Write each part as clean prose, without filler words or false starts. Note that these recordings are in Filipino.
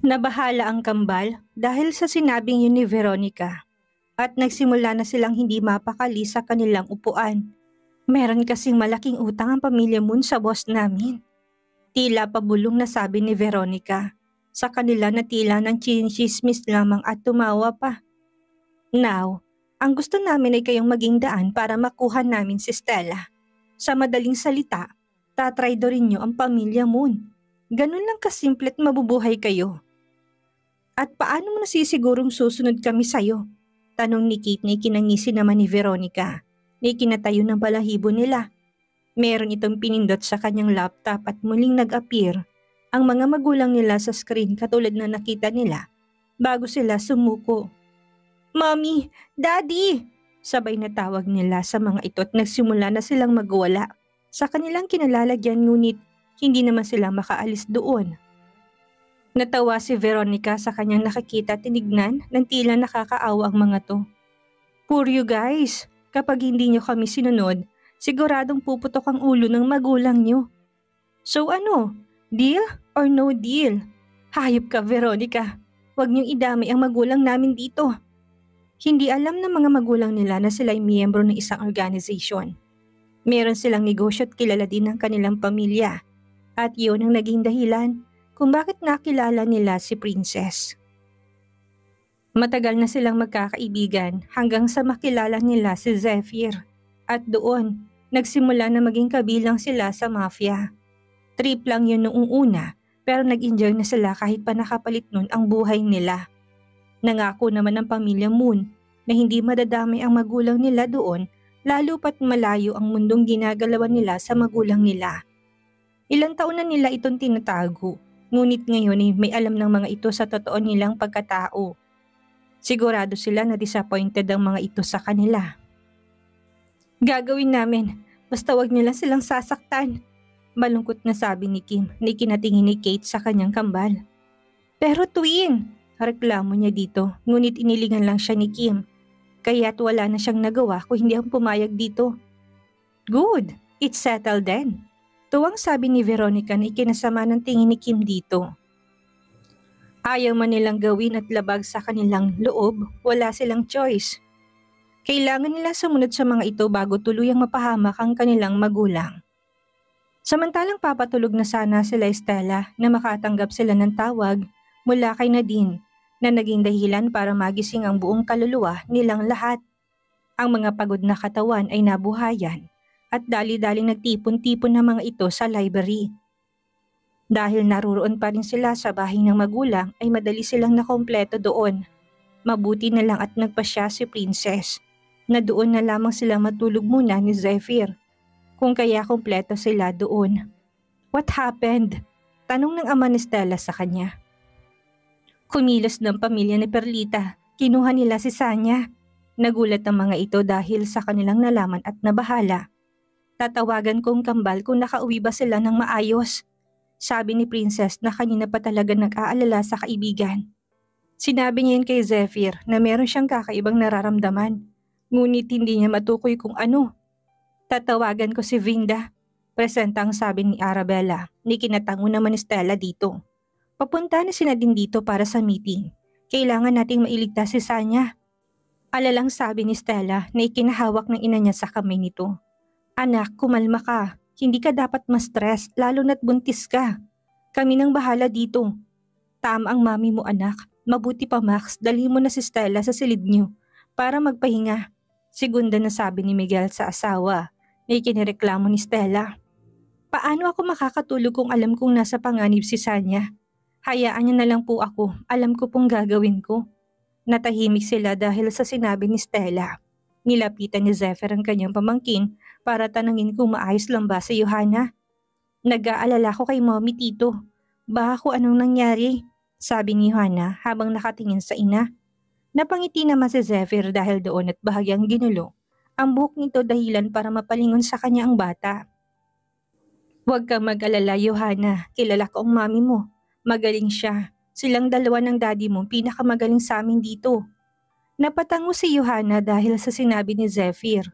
Nabahala ang kambal dahil sa sinabing yun ni Veronica at nagsimula na silang hindi mapakali sa kanilang upuan. Meron kasing malaking utang ang pamilya Moon sa boss namin. Tila pabulong na sabi ni Veronica. Sa kanila na tila ng chinismis lamang at tumawa pa. Now, ang gusto namin ay kayong maging daan para makuha namin si Stella. Sa madaling salita, tatraydorin niyo ang pamilya Moon. Ganun lang kasimple at mabubuhay kayo. At paano mo nasisigurong susunod kami sa'yo? Tanong ni Kate na ikinangisi naman ni Veronica na ikinatayo ng balahibo nila. Meron itong pinindot sa kanyang laptop at muling nag-appear ang mga magulang nila sa screen katulad na nakita nila bago sila sumuko. Mommy! Daddy! Sabay na tawag nila sa mga ito at nagsimula na silang magwala. Sa kanilang kinalalagyan ngunit hindi naman sila makaalis doon. Natawa si Veronica sa kanyang nakakita at tinignan ng tila nakakaawa ang mga to. Poor you guys, kapag hindi nyo kami sinunod, siguradong puputok ang ulo ng magulang nyo. So ano, deal or no deal? Hayop ka Veronica, huwag nyong idamay ang magulang namin dito. Hindi alam ng mga magulang nila na sila ay miyembro ng isang organization. Meron silang negosyo at kilala din ng kanilang pamilya. At yun ang naging dahilan kung bakit nakilala nila si Princess. Matagal na silang magkakaibigan hanggang sa makilala nila si Zephyr. At doon, nagsimula na maging kabilang sila sa mafia. Trip lang yun noong una pero nag-enjoy na sila kahit pa nakapalit nun ang buhay nila. Nangako naman ang pamilya Moon na hindi madadamay ang magulang nila doon lalo pat malayo ang mundong ginagalawan nila sa magulang nila. Ilang taon na nila itong tinatago. Ngunit ngayon ay may alam ng mga ito sa totoo nilang pagkatao. Sigurado sila na disappointed ang mga ito sa kanila. Gagawin namin, basta wag nila silang sasaktan. Malungkot na sabi ni Kim na ikinatingin ni Kate sa kanyang kambal. Pero twin, reklamo niya dito ngunit inilingan lang siya ni Kim. Kaya't wala na siyang nagawa kung hindi ang pumayag dito. Good, it's settled then. Tuwang sabi ni Veronica na ikinasama ng tingin ni Kim dito. Ayaw man nilang gawin at labag sa kanilang loob, wala silang choice. Kailangan nila sumunod sa mga ito bago tuluyang mapahamak ang kanilang magulang. Samantalang papatulog na sana sila Stella na makatanggap sila ng tawag mula kay Nadine na naging dahilan para magising ang buong kaluluwa nilang lahat. Ang mga pagod na katawan ay nabuhayan. At dali-daling nagtipon-tipon ng mga ito sa library. Dahil naruroon pa rin sila sa bahay ng magulang ay madali silang nakompleto doon. Mabuti na lang at nagpasya si Princess na doon na lamang sila matulog muna ni Zephyr. Kung kaya kompleto sila doon. What happened? Tanong ng ama ni Stella sa kanya. Kumilos ng pamilya ni Perlita. Kinuha nila si Sanya. Nagulat ang mga ito dahil sa kanilang nalaman at nabahala. Tatawagan kong kambal kung nakauwi ba sila ng maayos. Sabi ni Princess na kanina pa talaga nag-aalala sa kaibigan. Sinabi niya yun kay Zephyr na meron siyang kakaibang nararamdaman. Ngunit hindi niya matukoy kung ano. Tatawagan ko si Vinda. Presenta ang sabi ni Arabella. Ni kinatango naman ni Stella dito. Papunta na sina din dito para sa meeting. Kailangan nating mailigtas si Sanya. Alalang sabi ni Stella na ikinahawak ng ina niya sa kamay nito. Anak, kumalma ka. Hindi ka dapat ma-stress lalo na't buntis ka. Kami nang bahala dito. Tama ang mami mo anak. Mabuti pa Max, dali mo na si Stella sa silid niyo para magpahinga. Segunda na sabi ni Miguel sa asawa na ikinireklamo ni Stella. Paano ako makakatulog kung alam kong nasa panganib si Sanya? Hayaan niyo na lang po ako. Alam ko pong gagawin ko. Natahimik sila dahil sa sinabi ni Stella. Nilapitan ni Zephyr ang kanyang pamangkin para tanungin kung maayos lang ba si Johanna. Nag-aalala ko kay mommy tito. Baka kung anong nangyari, sabi ni Johanna habang nakatingin sa ina. Napangiti naman si Zephyr dahil doon at bahagyang ginulo. Ang buhok nito dahilan para mapalingon sa kanya ang bata. Huwag kang mag-alala Johanna, kilala ko ang mami mo. Magaling siya. Silang dalawa ng daddy mo pinakamagaling sa amin dito. Napatango si Johanna dahil sa sinabi ni Zephyr.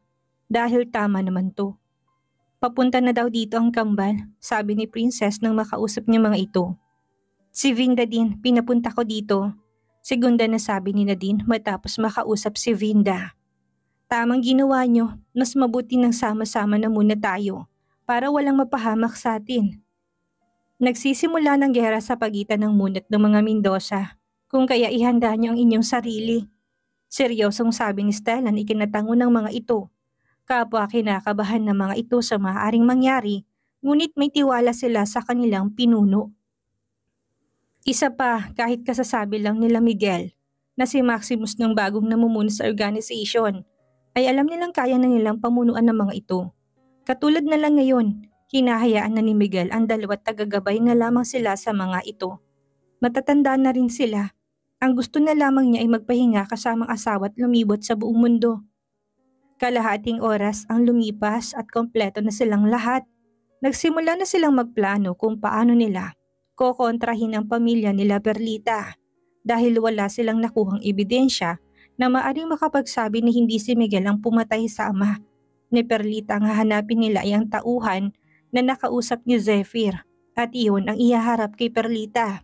Dahil tama naman to. Papunta na daw dito ang kambal, sabi ni Princess nang makausap niya mga ito. Si Vinda din, pinapunta ko dito. Segunda na sabi ni Nadine matapos makausap si Vinda. Tamang ginawa nyo, mas mabuti nang sama-sama na muna tayo para walang mapahamak sa atin. Nagsisimula ng gera sa pagitan ng munat ng mga Mendoza, kung kaya ihanda nyo ang inyong sarili. Seryosong sabi ni Stella na ikinatango ng mga ito. Kapwa kinakabahan ng mga ito sa maaaring mangyari, ngunit may tiwala sila sa kanilang pinuno. Isa pa, kahit kasasabi lang nila Miguel na si Maximus ng bagong namumuno sa organization, ay alam nilang kaya na nilang pamunuan ng mga ito. Katulad na lang ngayon, hinahayaan na ni Miguel ang dalawat tagagabay na lamang sila sa mga ito. Matatanda na rin sila. Ang gusto na lamang niya ay magpahinga kasamang asawa at lumibot sa buong mundo. Kalahating oras ang lumipas at kompleto na silang lahat. Nagsimula na silang magplano kung paano nila kokontrahin ang pamilya nila Perlita dahil wala silang nakuhang ebidensya na maaring makapagsabi na hindi si Miguel ang pumatay sa ama. Ni Perlita ang hahanapin nila ay ang tauhan na nakausap ni Zephyr at iyon ang ihaharap kay Perlita.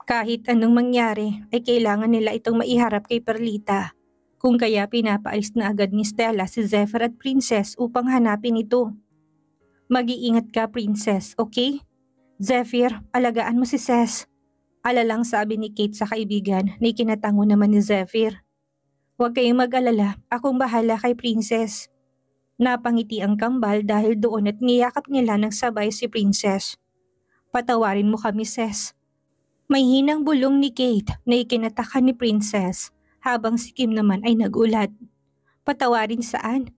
Kahit anong mangyari ay kailangan nila itong maiharap kay Perlita. Kung kaya pinapaalis na agad ni Stella si Zephyr at Princess upang hanapin ito. Mag-iingat ka, Princess, okay? Zephyr, alagaan mo si Ces. Alalang sabi ni Kate sa kaibigan na ikinatango naman ni Zephyr. Huwag kayong mag-alala, akong bahala kay Princess. Napangiti ang kambal dahil doon at niyakap nila ng sabay si Princess. Patawarin mo kami, Ces. May hinang bulong ni Kate na ikinatakan ni Princess habang si Kim naman ay nagulat. Patawarin saan?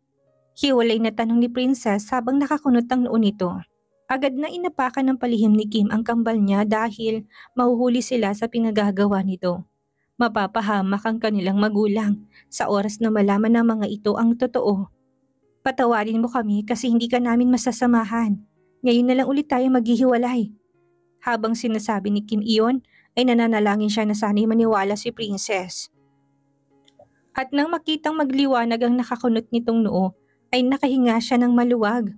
Hiwalay na tanong ni Princess habang nakakunot ang noo nito. Agad na inapakan ng palihim ni Kim ang kambal niya dahil mahuhuli sila sa pinagagawa nito. Mapapahamak ang kanilang magulang sa oras na malaman ng mga ito ang totoo. Patawarin mo kami kasi hindi ka namin masasamahan. Ngayon na lang ulit tayo maghihiwalay. Habang sinasabi ni Kim iyon, ay nananalangin siya na sana'y maniwala si Princess. At nang makitang magliwanag ang nakakunot nitong noo, ay nakahinga siya ng maluwag.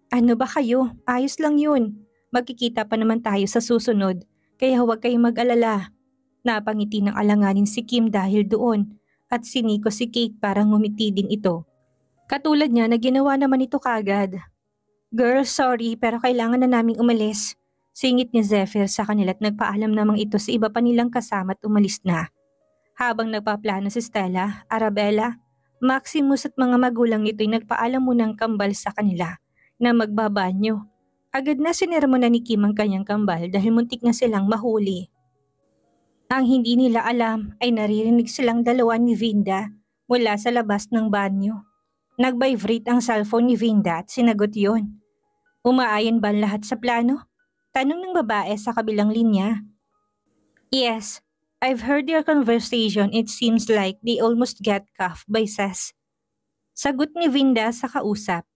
Ano ba kayo? Ayos lang yun. Magkikita pa naman tayo sa susunod, kaya huwag kayong mag-alala. Napangiti ng alanganin si Kim dahil doon at siniko si Kate para ngumiti din ito. Katulad niya na ginawa naman ito kagad. Girl, sorry pero kailangan na naming umalis. Singit ni Zephyr sa kanila at nagpaalam namang ito sa iba pa nilang kasama at umalis na. Habang nagpaplano si Stella, Arabella, Maximus at mga magulang nito'y nagpaalam munang kambal sa kanila na magbabanyo. Agad na sinermona ni Kim ang kanyang kambal dahil muntik na silang mahuli. Ang hindi nila alam ay naririnig silang dalawa ni Vinda mula sa labas ng banyo. Nag-vibrate ang cellphone ni Vinda at sinagot yon. Umaayon ba lahat sa plano? Tanong ng babae sa kabilang linya. Yes, I've heard their conversation. It seems like they almost get cuffed by Ces. Sagot ni Vinda sa kausap.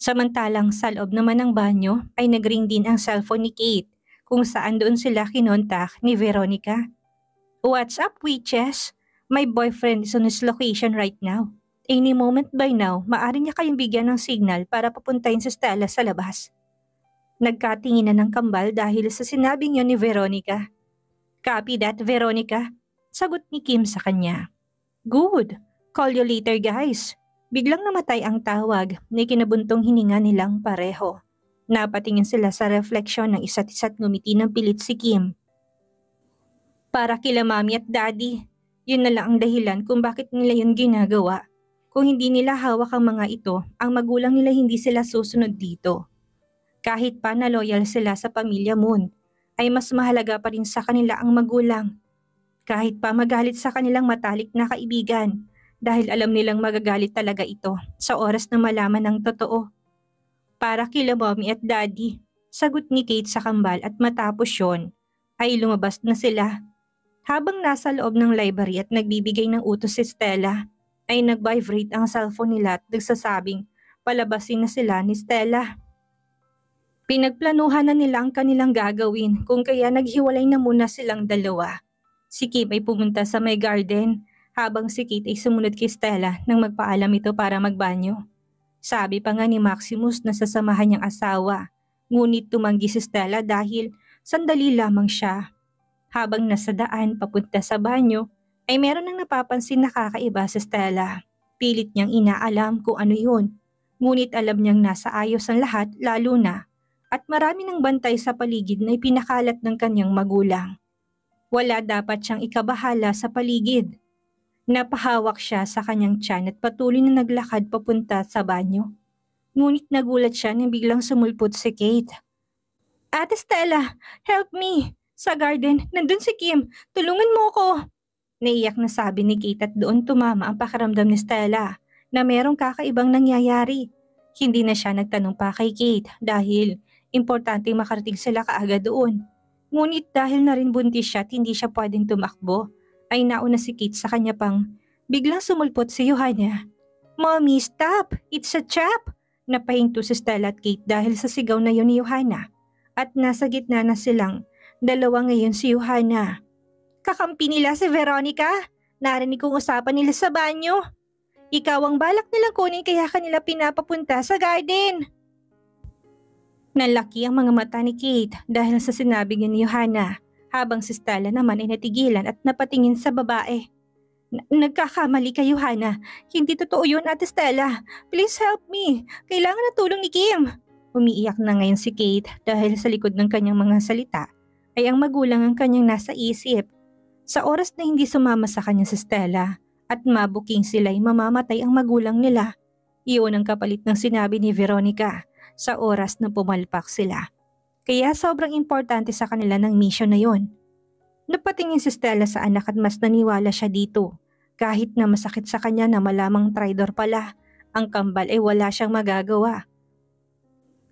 Samantalang sa loob naman ng banyo ay nagring din ang cellphone ni Kate kung saan doon sila kinontak ni Veronica. What's up, witches? My boyfriend is on his location right now. Any moment by now, maaari niya kayong bigyan ng signal para papuntahin si Stella sa labas. Nagkatinginan ng kambal dahil sa sinabing yun ni Veronica. Copy that, Veronica. Sagot ni Kim sa kanya. Good. Call you later, guys. Biglang namatay ang tawag na kinabuntong hininga nilang pareho. Napatingin sila sa refleksyon ng isa't isa't ngumiti ng pilit si Kim. Para kila mami at daddy, yun na lang ang dahilan kung bakit nila yun ginagawa. Kung hindi nila hawak ang mga ito, ang magulang nila hindi sila susunod dito. Kahit pa na loyal sila sa pamilya Moon, ay mas mahalaga pa rin sa kanila ang magulang. Kahit pa magalit sa kanilang matalik na kaibigan, dahil alam nilang magagalit talaga ito sa oras na malaman ng totoo. Para kila mommy at daddy, sagot ni Kate sa kambal at matapos yon, ay lumabas na sila. Habang nasa loob ng library at nagbibigay ng utos si Stella, ay nag-vibrate ang cellphone nila at nagsasabing palabasin na sila ni Stella. Pinagplanuhan na nila ang kanilang gagawin kung kaya naghiwalay na muna silang dalawa. Si Kim ay pumunta sa may garden habang si Kate ay sumunod kay Stella nang magpaalam ito para magbanyo. Sabi pa nga ni Maximus na sasamahan niyang asawa, ngunit tumanggi si Stella dahil sandali lamang siya. Habang nasa daan papunta sa banyo, ay meron nang napapansin na kakaiba si Stella. Pilit niyang inaalam kung ano yun. Ngunit alam niyang nasa ayos ang lahat lalo na at marami ng bantay sa paligid na ipinakalat ng kanyang magulang. Wala dapat siyang ikabahala sa paligid. Napahawak siya sa kanyang tiyan at patuloy na naglakad papunta sa banyo. Ngunit nagulat siya nang biglang sumulpot si Kate. Ate Stella, help me! Sa garden, nandun si Kim. Tulungan mo ko! Naiyak na sabi ni Kate at doon tumama ang pakiramdam ni Stella na merong kakaibang nangyayari. Hindi na siya nagtanong pa kay Kate dahil importante makarating sila kaagad doon. Ngunit dahil na rin buntis siya at hindi siya pwedeng tumakbo, ay nauna si Kate sa kanya pang biglang sumulpot si Johanna. Mommy, stop! It's a trap! Napahinto si Stella at Kate dahil sa sigaw na yun ni Johanna. At nasa gitna na silang dalawa ngayon si Johanna. Kakampi nila si Veronica. Narinig kong usapan nila sa banyo. Ikaw ang balak nilang kunin kaya kanila pinapapunta sa garden. Nalaki ang mga mata ni Kate dahil sa sinabi ni Johanna habang si Stella naman ay natigilan at napatingin sa babae. Nagkakamali ka, Johanna. Hindi totoo yun, Ate Stella. Please help me. Kailangan na tulong ni Kim. Umiiyak na ngayon si Kate dahil sa likod ng kanyang mga salita ay ang magulang ang kanyang nasa isip. Sa oras na hindi sumama sa kanya si Stella at mabuking sila'y mamamatay ang magulang nila, iyon ang kapalit ng sinabi ni Veronica sa oras na pumalpak sila. Kaya sobrang importante sa kanila ng mission na yon. Napatingin si Stella sa anak at mas naniwala siya dito. Kahit na masakit sa kanya na malamang traidor pala, ang kambal ay wala siyang magagawa.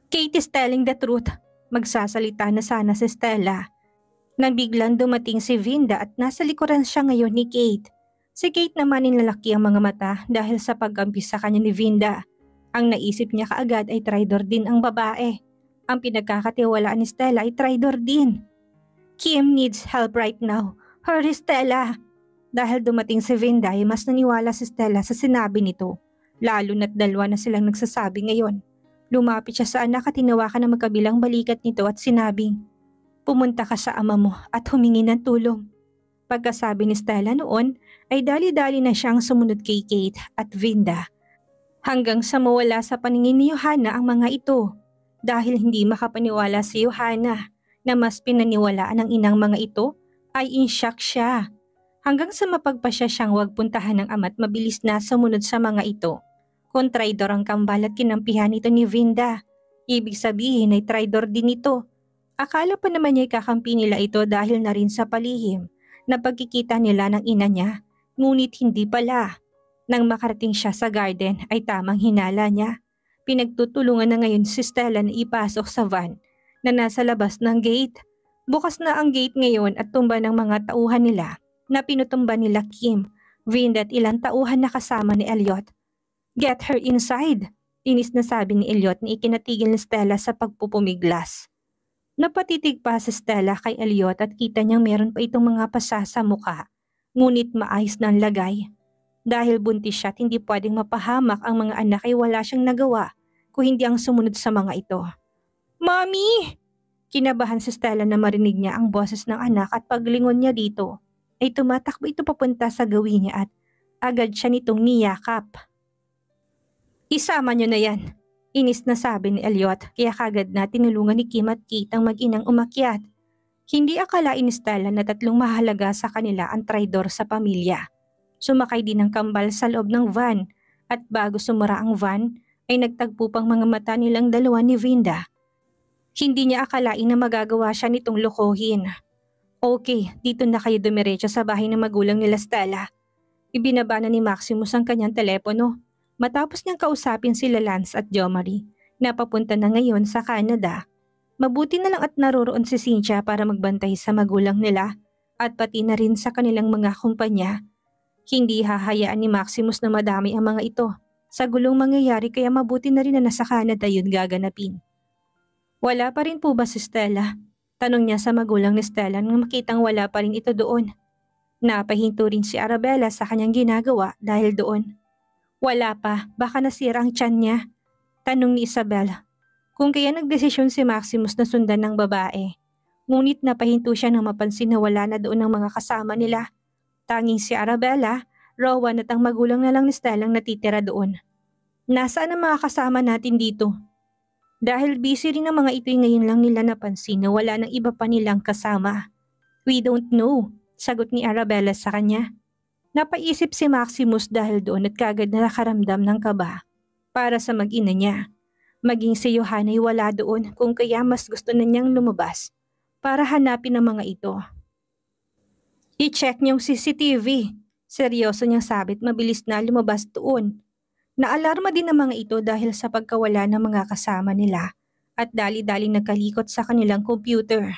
Kate is telling the truth. Magsasalita na sana si Stella. Nang biglang dumating si Vinda at nasa likuran siya ngayon ni Kate. Si Kate naman nilalaki ang mga mata dahil sa pag-ampis sa kanya ni Vinda. Ang naisip niya kaagad ay traidor din ang babae. Ang pinagkakatiwalaan ni Stella ay traidor din. Kim needs help right now. Hurry, Stella! Dahil dumating si Vinda ay mas naniwala si Stella sa sinabi nito. Lalo na't dalawa na silang nagsasabi ngayon. Lumapit siya sa anak at tinawakan ng magkabilang balikat nito at sinabing, pumunta ka sa ama mo at humingi ng tulong. Pagkasabi ni Stella noon ay dali-dali na siyang sumunod kay Kate at Vinda. Hanggang sa mawala sa paningin ni Johanna ang mga ito. Dahil hindi makapaniwala si Johanna na mas pinaniwalaan ng inang mga ito ay in shock siya. Hanggang sa mapagpasya siyang huwag puntahan ng ama at mabilis na sumunod sa mga ito. Kung traidor ang kambal at kinampihan ito ni Vinda, ibig sabihin ay traidor din ito. Akala pa naman niya'y kakampi nila ito dahil na rin sa palihim na pagkikita nila ng ina niya, ngunit hindi pala. Nang makarating siya sa garden ay tamang hinala niya. Pinagtutulungan na ngayon si Stella na ipasok sa van na nasa labas ng gate. Bukas na ang gate ngayon at tumba ng mga tauhan nila na pinutumba nila Kim, Vinda at ilang tauhan na kasama ni Elliot. Get her inside, tinis na sabi ni Elliot na ikinatigil ni Stella sa pagpupumiglas. Napatitig pa si Stella kay Elliot at kita niyang meron pa itong mga pasa sa mukha, ngunit maayos na ang lagay. Dahil buntis siya at hindi pwedeng mapahamak ang mga anak ay wala siyang nagawa kung hindi ang sumunod sa mga ito. Mommy! Kinabahan si Stella na marinig niya ang boses ng anak at paglingon niya dito ay tumatakbo ito papunta sa gawin niya at agad siya nitong niyakap. Isama niyo na yan, inis na sabi ni Elliot kaya kagad na tinulungan ni Kim at Kate ang mag-inang umakyat. Hindi akalain ni Stella na tatlong mahalaga sa kanila ang traidor sa pamilya. Sumakay din ng kambal sa loob ng van at bago sumara ang van ay nagtagpo pang mga mata nilang dalawa ni Vinda. Hindi niya akalain na magagawa siya nitong lokohin. Okay, dito na kayo dumiretso sa bahay ng magulang nila Stella. Ibinaba na ni Maximus ang kanyang telepono. Matapos niyang kausapin sila Lance at Jomari na papunta na ngayon sa Canada. Mabuti na lang at naroroon si Cynthia para magbantay sa magulang nila at pati na rin sa kanilang mga kumpanya. Hindi hahayaan ni Maximus na madami ang mga ito. Sa gulong mangyayari kaya mabuti na rin na nasa Canada yun gaganapin. Wala pa rin po ba si Stella? Tanong niya sa magulang ni Stella nang makitang wala pa rin ito doon. Napahinto rin si Arabella sa kanyang ginagawa dahil doon. Wala pa, baka nasira ang tiyan niya. Tanong ni Isabel. Kung kaya nagdesisyon si Maximus na sundan ng babae. Ngunit napahinto siya nang mapansin na wala na doon ang mga kasama nila. Tanging si Arabella, Rowan at ang magulang na lang ni Stella ang natitira doon. Nasaan ang mga kasama natin dito? Dahil busy rin ang mga ito'y ngayon lang nila napansin na wala ng iba pa nilang kasama. We don't know, sagot ni Arabella sa kanya. Napaisip si Maximus dahil doon at kagad na nakaramdam ng kaba para sa mag-ina niya. Maging si Johanna ay wala doon kung kaya mas gusto na niyang lumabas para hanapin ang mga ito. I-check niyong CCTV. Seryoso niyang sabit mabilis na lumabas doon. Naalarma din ang mga ito dahil sa pagkawala ng mga kasama nila at dali-daling nagkalikot sa kanilang computer.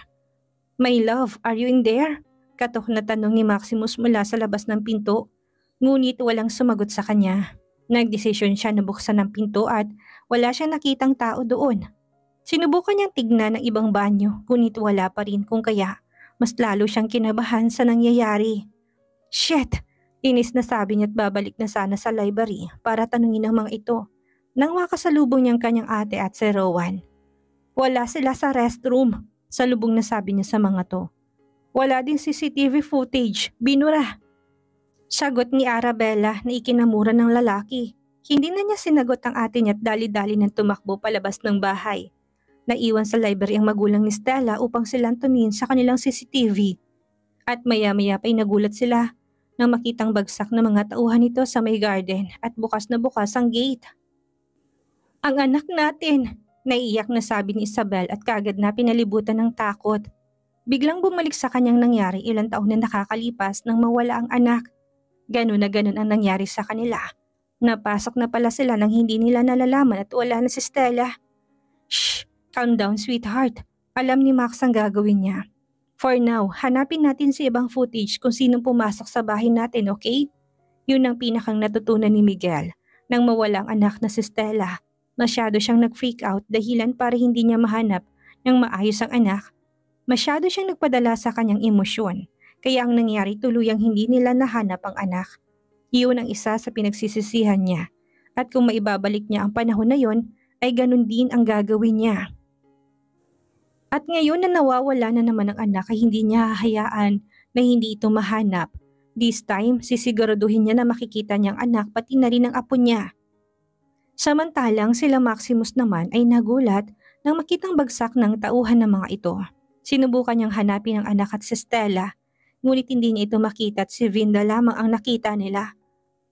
My love, are you in there? Katok na tanong ni Maximus mula sa labas ng pinto, ngunit walang sumagot sa kanya. Nagdesisyon siya na buksan ang pinto at wala siyang nakitang tao doon. Sinubukan niyang tignan ng ibang banyo, ngunit wala pa rin kung kaya mas lalo siyang kinabahan sa nangyayari. Shit! Inis na sabi niya at babalik na sana sa library para tanungin ang mga ito nang makasalubong niyang kanyang ate at si Rowan. Wala sila sa restroom, salubong na sabi niya sa mga to. Wala din CCTV footage, binura. Sagot ni Arabella na ikinamura ng lalaki. Hindi na niya sinagot ang ate niya at dali-dali nang tumakbo palabas ng bahay. Naiwan sa library ang magulang ni Stella upang silang tumingin sa kanilang CCTV. At maya-maya pa'y nagulat sila nang makitang bagsak na mga tauhan nito sa may garden at bukas na bukas ang gate. Ang anak natin, naiiyak na sabi ni Isabel at kagad na pinalibutan ng takot. Biglang bumalik sa kanyang nangyari ilang taon na nakakalipas nang mawala ang anak. Ganun na ganun ang nangyari sa kanila. Napasok na pala sila nang hindi nila nalalaman at wala na si Stella. Shh! Calm down, sweetheart. Alam ni Max ang gagawin niya. For now, hanapin natin sa ibang footage kung sinong pumasok sa bahay natin, okay? Yun ang pinakang natutunan ni Miguel. Nang mawala ang anak na si Stella, masyado siyang nag-freak out dahilan para hindi niya mahanap ng maayos ang anak. Masyado siyang nagpadala sa kanyang emosyon, kaya ang nangyari tuluyang hindi nila nahanap ang anak. Iyon ang isa sa pinagsisisihan niya. At kung maibabalik niya ang panahon na yon, ay ganun din ang gagawin niya. At ngayon na nawawala na naman ang anak ay hindi niya hahayaan na hindi ito mahanap. This time, sisiguraduhin niya na makikita niyang anak pati na rin ang apo niya. Samantalang sila Maximus naman ay nagulat nang makitang bagsak ng tauhan ng mga ito. Sinubukan niyang hanapin ang anak at si Stella, ngunit hindi niya ito makita at si Vinda lamang ang nakita nila.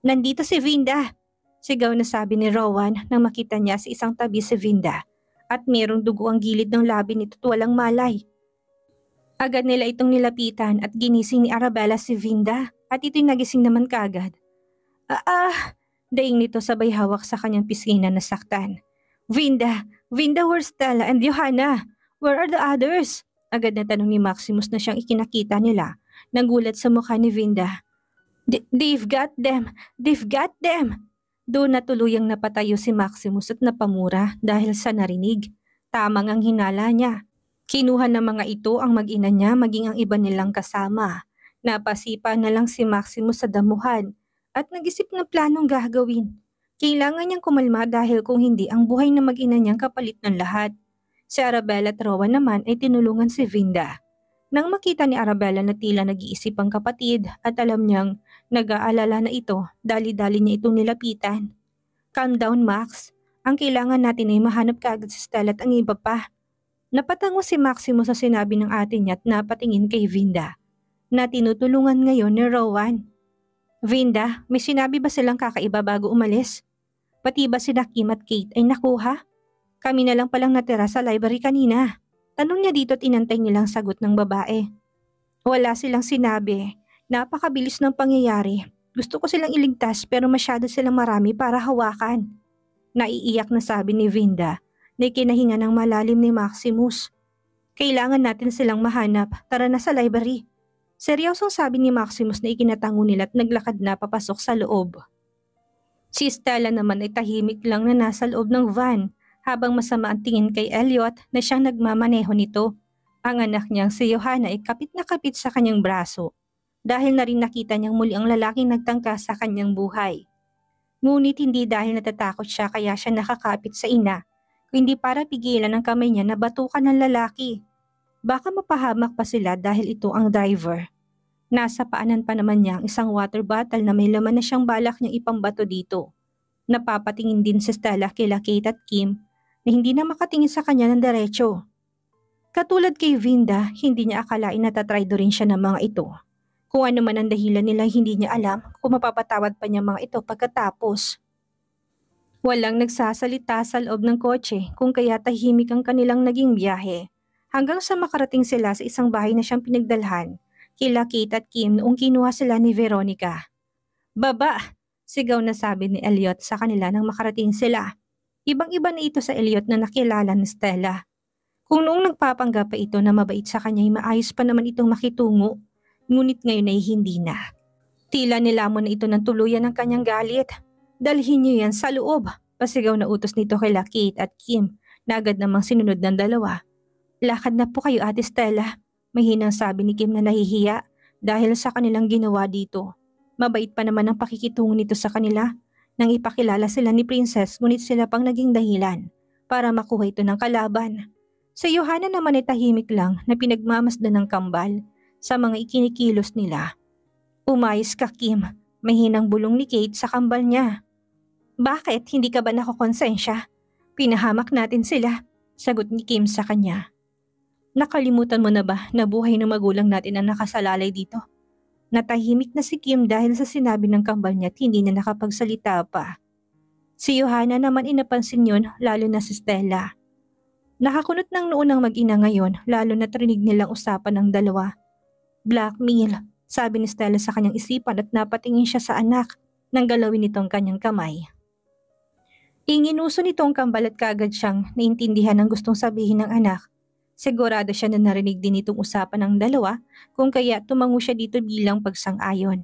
Nandito si Vinda! Sigaw na sabi ni Rowan nang makita niya sa isang tabi si Vinda. At merong dugo ang gilid ng labi nito at walang malay. Agad nila itong nilapitan at ginising ni Arabella si Vinda at ito'y nagising naman kagad. Daing nito sabay hawak sa kanyang pisngi na nasaktan. Vinda! Vinda, where's Stella and Johanna? Where are the others? Agad na tanong ni Maximus na siyang ikinakita nila. Nagulat sa mukha ni Vinda. They've got them! They've got them! Doon na tuluyang napatayo si Maximus at napamura dahil sa narinig. Tamang ang hinala niya. Kinuha ng mga ito ang mag-ina niya maging ang iba nilang kasama. Napasipa na lang si Maximus sa damuhan at nag-isip ng planong gagawin. Kailangan niyang kumalma dahil kung hindi ang buhay na mag-ina niyang kapalit ng lahat. Si Arabella at Rowan naman ay tinulungan si Vinda. Nang makita ni Arabella na tila nag-iisip ang kapatid at alam niyang nag-aalala na ito, dali-dali niya itong nilapitan. Calm down, Max. Ang kailangan natin ay mahanap kaagad si Stella at ang iba pa. Napatango si Maximus sa sinabi ng ate niya at napatingin kay Vinda, na tinutulungan ngayon ni Rowan. Vinda, may sinabi ba silang kakaiba bago umalis? Pati ba si Kim at Kate ay nakuha? Kami na lang palang natira sa library kanina. Tanong niya dito at inantay nilang sagot ng babae. Wala silang sinabi. Napakabilis ng pangyayari. Gusto ko silang iligtas pero masyado silang marami para hawakan. Naiiyak na sabi ni Vinda na ikinahinga ng malalim ni Maximus. Kailangan natin silang mahanap. Tara na sa library. Seryosong sabi ni Maximus na ikinatango nila at naglakad na papasok sa loob. Si Stella naman ay tahimik lang na nasa loob ng van habang masama ang tingin kay Elliot na siyang nagmamaneho nito. Ang anak niyang si Johanna ay kapit na kapit sa kanyang braso dahil na rin nakita niyang muli ang lalaking nagtangka sa kanyang buhay. Ngunit hindi dahil natatakot siya kaya siya nakakapit sa ina, kundi para pigilan ang kamay niya na batukan ng lalaki. Baka mapahamak pa sila dahil ito ang driver. Nasa paanan pa naman niya ang isang water bottle na may laman na siyang balak niyang ipambato dito. Napapatingin din si Stella kila Kate at Kim na hindi na makatingin sa kanya ng diretso. Katulad kay Vinda, hindi niya akalain na tatry rin siya ng mga ito. Kung ano man ang dahilan nila, hindi niya alam kung mapapatawad pa niya mga ito pagkatapos. Walang nagsasalita sa loob ng kotse kung kaya tahimik ang kanilang naging biyahe. Hanggang sa makarating sila sa isang bahay na siyang pinagdalhan, kila Kate at Kim noong kinuha sila ni Veronica. "Baba!" sigaw na sabi ni Elliot sa kanila nang makarating sila. Ibang-iba na ito sa Elliot na nakilala ni Stella. Kung noong nagpapanggap pa ito na mabait sa kanya ay maayos pa naman itong makitungo, ngunit ngayon ay hindi na. Tila nilamon na ito ng tuluyan ng kanyang galit. "Dalhin niyo yan sa loob," pasigaw na utos nito kila Kate at Kim na agad namang sinunod ng dalawa. "Lakad na po kayo, Ate Stella," mahinang sabi ni Kim na nahihiya dahil sa kanilang ginawa dito. Mabait pa naman ang pakikitungo nito sa kanila nang ipakilala sila ni Princess, ngunit sila pang naging dahilan para makuha ito ng kalaban. Sa Johanna naman ay tahimik lang na pinagmamasdan ng kambal sa mga ikinikilos nila. "Umayos ka, Kim," mahinang bulong ni Kate sa kambal niya. "Bakit? Hindi ka ba nakokonsensya? Pinahamak natin sila," sagot ni Kim sa kanya. "Nakalimutan mo na ba na buhay ng magulang natin ang nakasalalay dito?" Natahimik na si Kim dahil sa sinabi ng kambal niya at hindi na nakapagsalita pa. Si Johanna naman inapansin yun, lalo na si Stella. Nakakunot ng noon ang mag-ina ngayon, lalo na't rinig nilang usapan ng dalawa. "Blackmail," sabi ni Stella sa kanyang isipan at napatingin siya sa anak nang galawin nitong kanyang kamay. Inginuso nitong kambal at kaagad siyang naintindihan ang gustong sabihin ng anak. Sigurado siya na narinig din itong usapan ng dalawa kung kaya tumango siya dito bilang pagsang-ayon.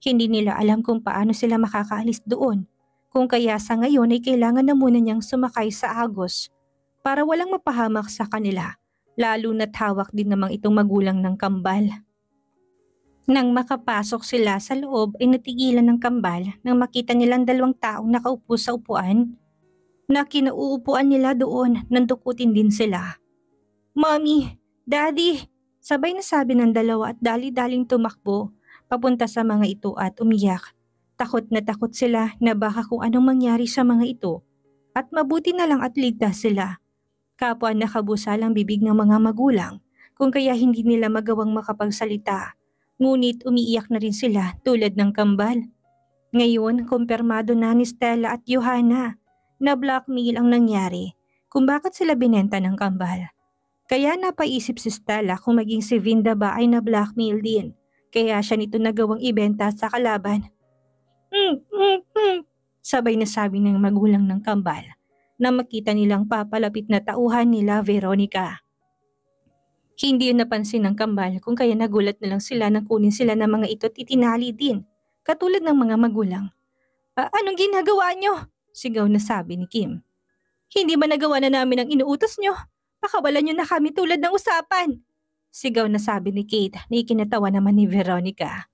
Hindi nila alam kung paano sila makakaalis doon, kung kaya sa ngayon ay kailangan na muna niyang sumakay sa agos para walang mapahamak sa kanila, lalo na't hawak din namang itong magulang ng kambal. Nang makapasok sila sa loob ay natigilan ng kambal nang makita nilang dalawang taong nakaupo sa upuan na kinauupuan nila doon, nandukutin din sila. "Mommy! Daddy!" sabay na sabi ng dalawa at dali-daling tumakbo papunta sa mga ito at umiyak. Takot na takot sila na baka kung anong mangyari sa mga ito at mabuti na lang at ligtas sila. Kapwa nakabusalang bibig ng mga magulang kung kaya hindi nila magawang makapagsalita. Ngunit umiiyak na rin sila tulad ng kambal. Ngayon, kumpirmado na ni Stella at Johanna na blackmail ang nangyari kung bakit sila binenta ng kambal. Kaya napaisip si Stella kung maging si Vinda ba ay na-blackmail din, kaya siya nito nagawang ibenta sa kalaban. Sabay na sabi ng magulang ng kambal na makita nilang papalapit na tauhan nila Veronica. Hindi yun napansin ng kambal kung kaya nagulat na lang sila nang kunin sila ng mga ito at itinali din, katulad ng mga magulang. "Anong ginagawa nyo?" sigaw na sabi ni Kim. "Hindi ba nagawa na namin ang inuutos nyo? Pakawalan nyo na kami tulad ng usapan," sigaw na sabi ni Kate na ikinatawa naman ni Veronica.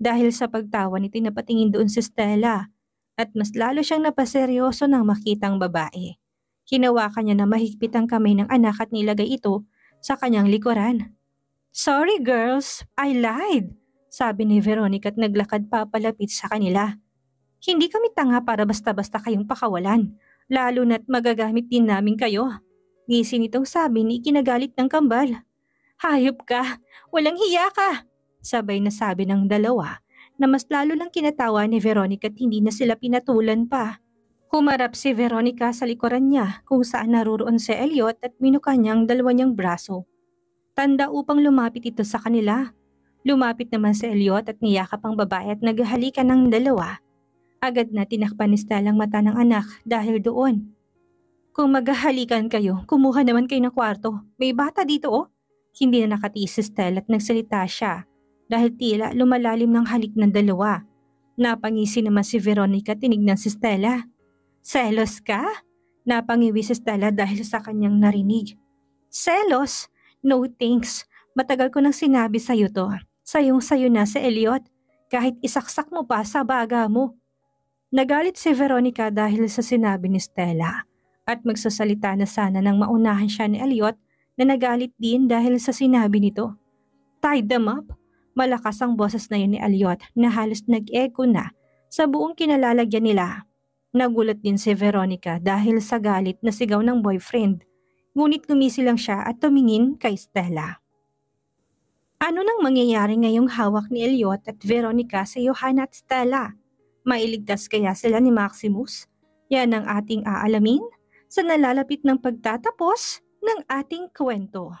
Dahil sa pagtawa nito'y napatingin doon si Stella at mas lalo siyang napaseryoso nang makitang babae. Hinawakan niya na mahigpit ang kamay ng anak at nilagay ito sa kanyang likuran. "Sorry girls, I lied," sabi ni Veronica at naglakad papalapit sa kanila. "Hindi kami tanga para basta-basta kayong pakawalan, lalo na't magagamit din namin kayo," ngisi nitong sabi ni ikinagalit ng kambal. "Hayop ka! Walang hiya ka!" sabay na sabi ng dalawa na mas lalo lang kinatawa ni Veronica at hindi na sila pinatulan pa. Humarap si Veronica sa likuran niya kung saan naruroon si Elliot at minuka niyang dalawa niyang braso. Tanda upang lumapit ito sa kanila. Lumapit naman si Elliot at niyakap ang babae at naghahalikan ng dalawa. Agad na tinakpan ni Stella ang mata ng anak dahil doon. "Kung maghahalikan kayo, kumuha naman kayo ng kwarto. May bata dito oh." Hindi na nakatiis si Stella at nagsalita siya dahil tila lumalalim ng halik ng dalawa. Napangisi naman si Veronica at tinignan si Stella. "Selos ka?" Napangiwi si Stella dahil sa kanyang narinig. "Selos? No thanks. Matagal ko nang sinabi sa'yo to. Sayong-sayo na si Elliot. Kahit isaksak mo pa sa baga mo." Nagalit si Veronica dahil sa sinabi ni Stella at magsasalita na sana nang maunahan siya ni Elliot na nagalit din dahil sa sinabi nito. Tied them up? Malakas ang boses na yun ni Elliot na halos nag-echo na sa buong kinalalagyan nila. Nagulat din si Veronica dahil sa galit na sigaw ng boyfriend. Ngunit gumisi lang siya at tumingin kay Stella. Ano nang mangyayari ngayong hawak ni Elliot at Veronica sa Johanna at Stella? Mailigtas kaya sila ni Maximus? Yan ang ating aalamin sa nalalapit ng pagtatapos ng ating kwento.